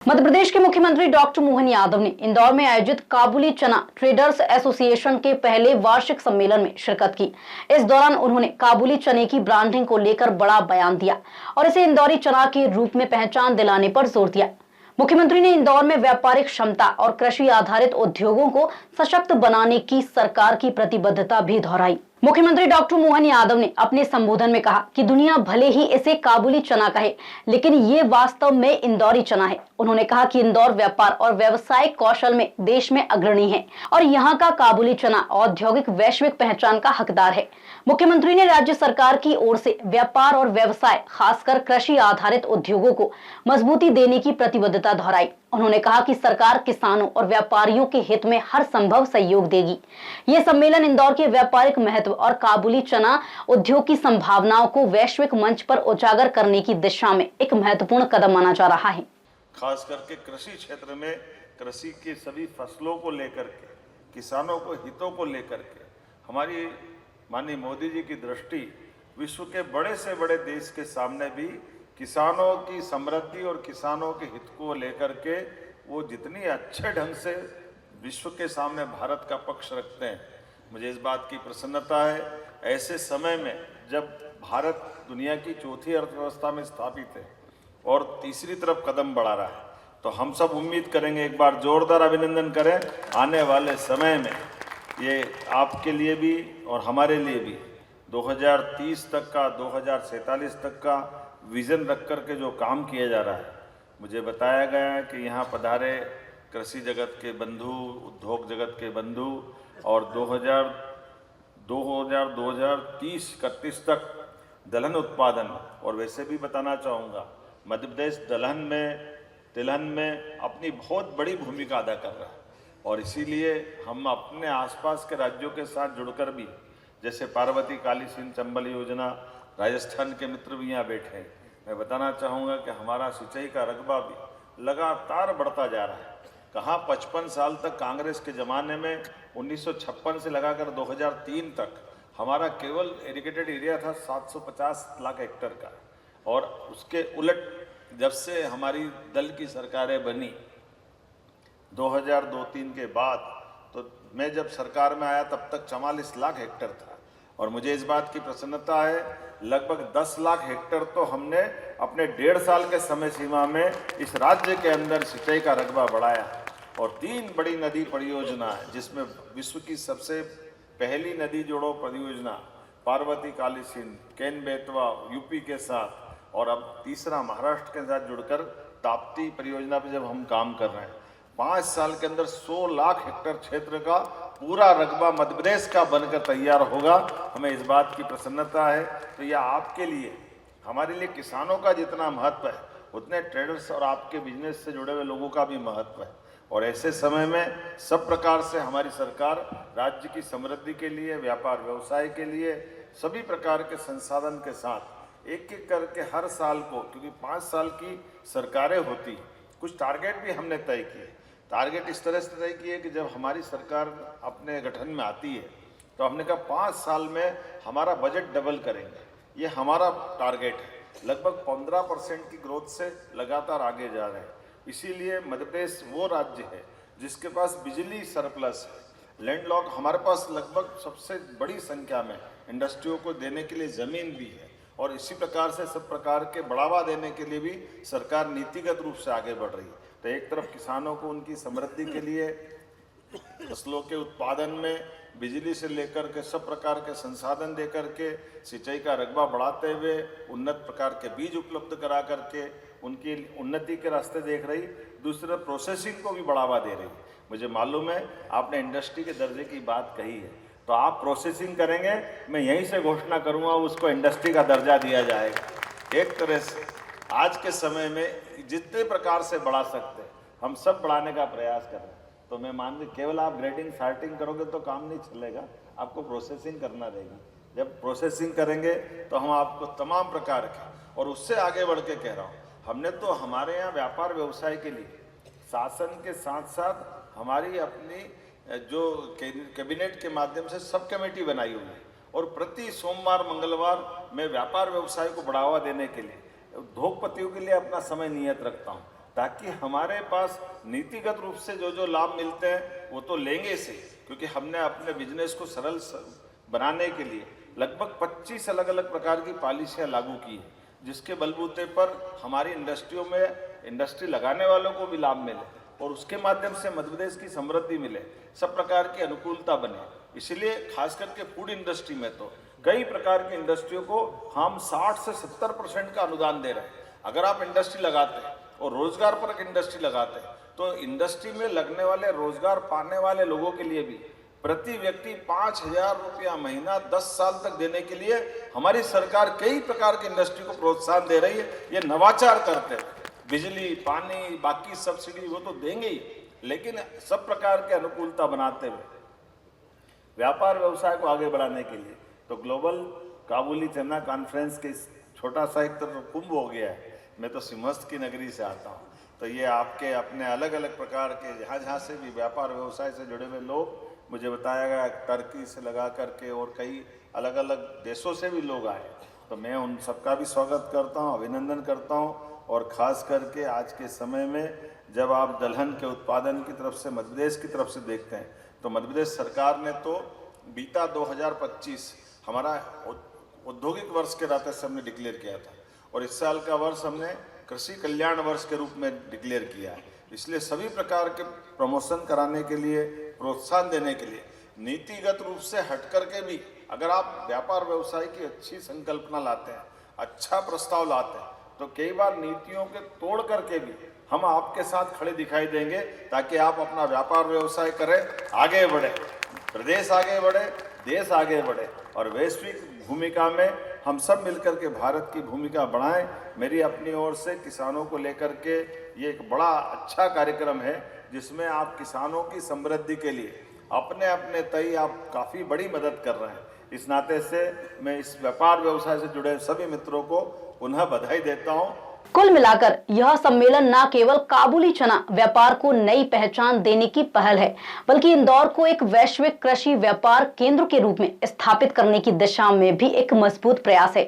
मध्य प्रदेश के मुख्यमंत्री डॉक्टर मोहन यादव ने इंदौर में आयोजित काबुली चना ट्रेडर्स एसोसिएशन के पहले वार्षिक सम्मेलन में शिरकत की। इस दौरान उन्होंने काबुली चने की ब्रांडिंग को लेकर बड़ा बयान दिया और इसे इंदौरी चना के रूप में पहचान दिलाने पर जोर दिया। मुख्यमंत्री ने इंदौर में व्यापारिक क्षमता और कृषि आधारित उद्योगों को सशक्त बनाने की सरकार की प्रतिबद्धता भी दोहराई। मुख्यमंत्री डॉक्टर मोहन यादव ने अपने संबोधन में कहा कि दुनिया भले ही इसे काबुली चना कहे, लेकिन ये वास्तव में इंदौरी चना है। उन्होंने कहा कि इंदौर व्यापार और व्यवसायिक कौशल में देश में अग्रणी है और यहाँ का काबुली चना औद्योगिक वैश्विक पहचान का हकदार है। मुख्यमंत्री ने राज्य सरकार की ओर से व्यापार और व्यवसाय, खासकर कृषि आधारित उद्योगों को मजबूती देने की प्रतिबद्धता दोहराई। उन्होंने कहा कि सरकार किसानों और व्यापारियों के हित में हर संभव सहयोग देगी। ये सम्मेलन इंदौर के व्यापारिक महत्व और काबुली चना उद्योग की संभावनाओं को वैश्विक मंच पर उजागर करने की दिशा में एक महत्वपूर्ण कदम माना जा रहा है। खास करके कृषि क्षेत्र में कृषि की सभी फसलों को लेकर के, किसानों को हितों को लेकर के हमारी माननीय मोदी जी की दृष्टि विश्व के बड़े से बड़े देश के सामने भी किसानों की समृद्धि और किसानों के हित को लेकर के वो जितनी अच्छे ढंग से विश्व के सामने भारत का पक्ष रखते हैं, मुझे इस बात की प्रसन्नता है। ऐसे समय में जब भारत दुनिया की चौथी अर्थव्यवस्था में स्थापित है और तीसरी तरफ कदम बढ़ा रहा है, तो हम सब उम्मीद करेंगे, एक बार जोरदार अभिनंदन करें, आने वाले समय में ये आपके लिए भी और हमारे लिए भी 2030 तक का, 2047 तक का विज़न रख कर के जो काम किया जा रहा है। मुझे बताया गया है कि यहाँ पधारे कृषि जगत के बंधु, उद्योग जगत के बंधु और 2030-31 तक दलहन उत्पादन, और वैसे भी बताना चाहूँगा मध्य प्रदेश तिलहन में अपनी बहुत बड़ी भूमिका अदा कर रहा है और इसीलिए हम अपने आसपास के राज्यों के साथ जुड़कर भी, जैसे पार्वती काली सिंध चंबल योजना, राजस्थान के मित्र भी यहाँ बैठे हैं। मैं बताना चाहूँगा कि हमारा सिंचाई का रकबा भी लगातार बढ़ता जा रहा है। कहाँ 55 साल तक कांग्रेस के ज़माने में 1956 से लगाकर 2003 तक हमारा केवल इरिगेटेड एरिया था 750 लाख हेक्टेयर का, और उसके उलट जब से हमारी दल की सरकारें बनी 2002-03 के बाद, तो मैं जब सरकार में आया तब तक 44 लाख हेक्टेयर था और मुझे इस बात की प्रसन्नता है लगभग 10 लाख हेक्टेयर तो हमने अपने 1.5 साल के समय सीमा में इस राज्य के अंदर सिंचाई का रकबा बढ़ाया। और 3 बड़ी नदी परियोजना है, जिसमें विश्व की सबसे पहली नदी जोड़ो परियोजना पार्वती काली सिंध, केन बेतवा यूपी के साथ, और अब तीसरा महाराष्ट्र के साथ जुड़कर ताप्ती परियोजना पे जब हम काम कर रहे हैं, 5 साल के अंदर 100 लाख हेक्टेयर क्षेत्र का पूरा रकबा मध्य प्रदेश का बनकर तैयार होगा। हमें इस बात की प्रसन्नता है। तो यह आपके लिए, हमारे लिए किसानों का जितना महत्व है उतने ट्रेडर्स और आपके बिजनेस से जुड़े हुए लोगों का भी महत्व है। और ऐसे समय में सब प्रकार से हमारी सरकार राज्य की समृद्धि के लिए, व्यापार व्यवसाय के लिए सभी प्रकार के संसाधन के साथ एक एक करके हर साल को, क्योंकि 5 साल की सरकारें होती, कुछ टारगेट भी हमने तय किए। टारगेट इस तरह से तय किए कि जब हमारी सरकार अपने गठन में आती है तो हमने कहा 5 साल में हमारा बजट डबल करेंगे। ये हमारा टारगेट है। लगभग 15% की ग्रोथ से लगातार आगे जा रहे हैं। इसीलिए मध्य प्रदेश वो राज्य है जिसके पास बिजली सरप्लस है, लैंडलॉक, हमारे पास लगभग सबसे बड़ी संख्या में इंडस्ट्रियों को देने के लिए ज़मीन भी है, और इसी प्रकार से सब प्रकार के बढ़ावा देने के लिए भी सरकार नीतिगत रूप से आगे बढ़ रही है। तो एक तरफ किसानों को उनकी समृद्धि के लिए फसलों के उत्पादन में बिजली से लेकर के सब प्रकार के संसाधन दे करके सिंचाई का रकबा बढ़ाते हुए उन्नत प्रकार के बीज उपलब्ध करा करके उनकी उन्नति के रास्ते देख रही, दूसरा प्रोसेसिंग को भी बढ़ावा दे रही। मुझे मालूम है आपने इंडस्ट्री के दर्जे की बात कही है, तो आप प्रोसेसिंग करेंगे, मैं यहीं से घोषणा करूँगा उसको इंडस्ट्री का दर्जा दिया जाएगा। एक तरह से आज के समय में जितने प्रकार से बढ़ा सकते हैं हम सब बढ़ाने का प्रयास कर रहे हैं। तो मैं मान ली केवल आप ग्रेडिंग सार्टिंग करोगे तो काम नहीं चलेगा, आपको प्रोसेसिंग करना रहेगी। जब प्रोसेसिंग करेंगे तो हम आपको तमाम प्रकार के, और उससे आगे बढ़ के कह रहा हूँ, हमने तो हमारे यहाँ व्यापार व्यवसाय के लिए शासन के साथ साथ हमारी अपनी जो कैबिनेट के माध्यम से सब कमेटी बनाई हुई है, और प्रति सोमवार मंगलवार मैं व्यापार व्यवसाय को बढ़ावा देने के लिए उद्योगपतियों के लिए अपना समय नियत रखता हूँ। ताकि हमारे पास नीतिगत रूप से जो जो लाभ मिलते हैं वो तो लेंगे से, क्योंकि हमने अपने बिजनेस को सरल बनाने के लिए लगभग 25 अलग अलग प्रकार की पॉलिसियां लागू की है, जिसके बलबूते पर हमारी इंडस्ट्रियों में इंडस्ट्री लगाने वालों को भी लाभ मिले और उसके माध्यम से मध्य प्रदेश की समृद्धि मिले, सब प्रकार की अनुकूलता बने। इसलिए खास करके फूड इंडस्ट्री में तो कई प्रकार की इंडस्ट्रियों को हम 60 से 70% का अनुदान दे रहे हैं। अगर आप इंडस्ट्री लगाते हैं और रोजगार पर एक इंडस्ट्री लगाते हैं तो इंडस्ट्री में लगने वाले रोजगार पाने वाले लोगों के लिए भी प्रति व्यक्ति 5,000 रुपया महीना 10 साल तक देने के लिए हमारी सरकार कई प्रकार की इंडस्ट्री को प्रोत्साहन दे रही है। ये नवाचार करते हैं, बिजली, पानी, बाकी सब्सिडी वो तो देंगे ही, लेकिन सब प्रकार के अनुकूलता बनाते हुए व्यापार व्यवसाय को आगे बढ़ाने के लिए तो ग्लोबल काबुली चना कॉन्फ्रेंस के छोटा सा एक तरफ कुंभ हो गया है। मैं तो सिंहस्थ की नगरी से आता हूँ, तो ये आपके अपने अलग अलग प्रकार के जहाँ से भी व्यापार व्यवसाय से जुड़े हुए लोग, मुझे बताया गया टर्की से लगा करके और कई अलग अलग देशों से भी लोग आए, तो मैं उन सबका भी स्वागत करता हूँ, अभिनंदन करता हूँ। और ख़ास करके आज के समय में जब आप दलहन के उत्पादन की तरफ से मध्य प्रदेश की तरफ से देखते हैं तो मध्य प्रदेश सरकार ने तो बीता 2025 हमारा औद्योगिक वर्ष के नाते से हमने डिक्लेयर किया था और इस साल का वर्ष हमने कृषि कल्याण वर्ष के रूप में डिक्लेयर किया है। इसलिए सभी प्रकार के प्रमोशन कराने के लिए, प्रोत्साहन देने के लिए नीतिगत रूप से हट करके भी अगर आप व्यापार व्यवसाय की अच्छी संकल्पना लाते हैं, अच्छा प्रस्ताव लाते हैं, तो कई बार नीतियों के तोड़ करके भी हम आपके साथ खड़े दिखाई देंगे ताकि आप अपना व्यापार व्यवसाय करें, आगे बढ़े, प्रदेश आगे बढ़े, देश आगे बढ़े और वैश्विक भूमिका में हम सब मिलकर के भारत की भूमिका बढ़ाएं। मेरी अपनी ओर से किसानों को लेकर के ये एक बड़ा अच्छा कार्यक्रम है जिसमें आप किसानों की समृद्धि के लिए अपने अपने तय आप काफ़ी बड़ी मदद कर रहे हैं। इस नाते से मैं इस व्यापार व्यवसाय से जुड़े सभी मित्रों को पुनः बधाई देता हूं। कुल मिलाकर यह सम्मेलन न केवल काबुली चना व्यापार को नई पहचान देने की पहल है, बल्कि इंदौर को एक वैश्विक कृषि व्यापार केंद्र के रूप में स्थापित करने की दिशा में भी एक मजबूत प्रयास है।